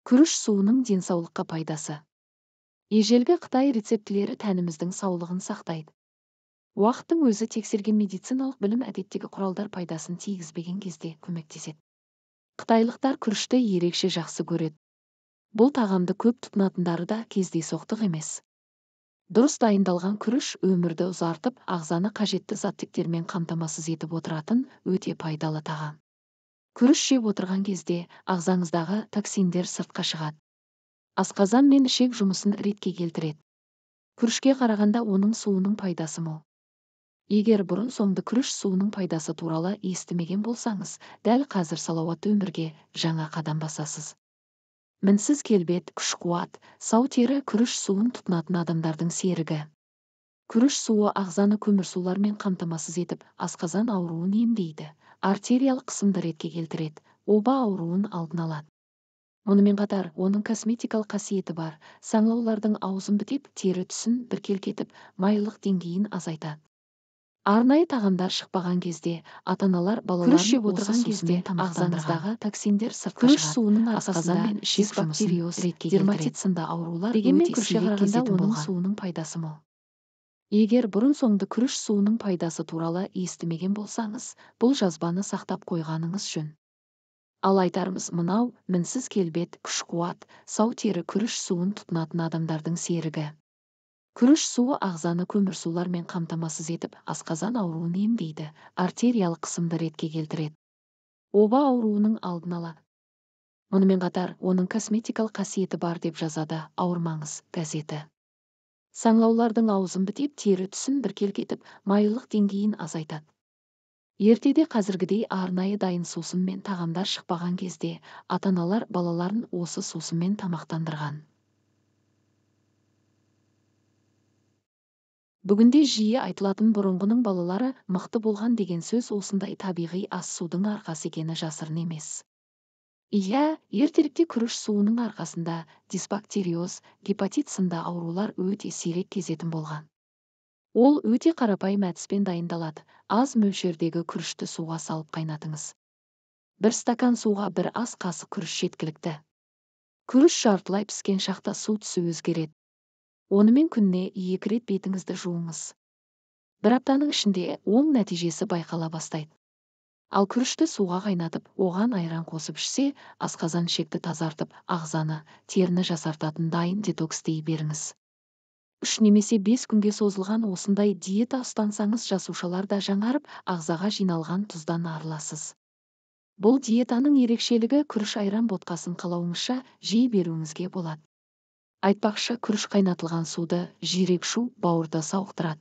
Күріш суының денсаулыққа пайдасы. Ежелгі Қытай рецептілері тәніміздің саулығын сақтайды. Уақыттың өзі тексерген медициналық білім әдеттегі құралдар пайдасын тигізбеген кезде көмектеседі. Қытайлықтар күрішті ерекше жақсы көреді. Бұл тағамды көп тұтынатындары да кездейсоқтық емес. Дұрыс дайындалған күріш өмірді ұзартып, ағзаны қажетті заттектермен қамтамасыз етіп отыратын өте пайдалы тағам. Күріш жеп отырған кезде ағзаңыздағы токсиндер сыртқа шығады. Асқазан мен ішек жұмысын ретке келтіреді. Күрішке қарағанда оның суының пайдасы мол. Егер бұрын-соңды күріш суының пайдасы туралы естімеген болсаңыз, дәл қазір салауатты өмірге жаңа қадам басасыз. Мінсіз келбет, күш-қуат, сау тері күріш суын тұтынатын адамдардың серігі. Күріш суы ағзаны көмірсулармен қамтамасыз етіп, асқазан ауруын емдейді, артериялық қысымды ретке келтіреді, оба ауруын алдын алады. Мұнымен қатар, оның косметикалық қасиеті бар. Саңылаулардың аузын бітеп, тері түсін біркелкетіп, майлық деңгейін азайтады. Арнайы тағамдар шықпаған кезде, ата-аналар балаларын отырған кезде ағзаңыздағы токсиндер сыртқа шығады. Күріш суының арқасында мен ішек жұмысын дерматит сынды аурулар дегенмен күрішке қарағанда оның суының пайдасы мол. Егер бұрын-соңды күріш суының пайдасы туралы естімеген болсаңыз, бұл жазбаны сақтап қойғаныңыз жөн. Ал айтарымыз мынау, мінсіз келбет, күш-қуат, сау тері күріш суын тұтынатын адамдардың серігі. Күріш суы ағзаны көмірсулармен қамтамасыз етіп, асқазан ауруын емдейді, артериялық қысымды ретке келтіреді. Оба ауруының алдын алады. Мұнымен қатар, оның косметикалық қасиеті бар деп жазады Ауырмаңыз газеті. Саңылаулардың аузын бітеп, тері түсін біркелкетіп, майлық деңгейін азайтады. Ертеде қазіргідей арнайы дайын сусынмен тағамдар шықпаған кезде, ата-аналар балаларын осы сусынмен тамақтандырған. Бүгінде жиі айтылатын бұрынғының балалары мықты болған деген сөз осындай табиғи ас судың арқасы екені жасырын емес. Иә, ертеректе күріш суының арқасында дисбактериоз, гепатит сынды аурулар өте сирек кезетін болған. Ол өте қарапайым әдіспен дайындалады. Аз мөлшердегі күрішті суға салып қайнатыңыз. 1 стакан суға 1 ас қасық күріш жеткілікті. Күріш жартылай піскен шақта су түсі өзгереді. Онымен күніне 2 рет бетіңізді жуыңыз. 1 аптаның ішінде оң нәтижесі байқала бастайды. Ал күрішті суға қайнатып, оған айран қосып ішсе, асқазан ішекті тазартып, ағзаны, теріні жасартатын дайын детокс дей беріңіз. 3 немесе 5 күнге созылған осындай диета ұстансаңыз, жасушалар да жаңарып, ағзаға жиналған тұздан арыласыз. Бұл диетаның ерекшелігі күріш айран ботқасын қалауыңызша жей беруіңізге болады. Айтпақшы, күріш қайнатылған суды жиірек ішу бауырды сауықтырады.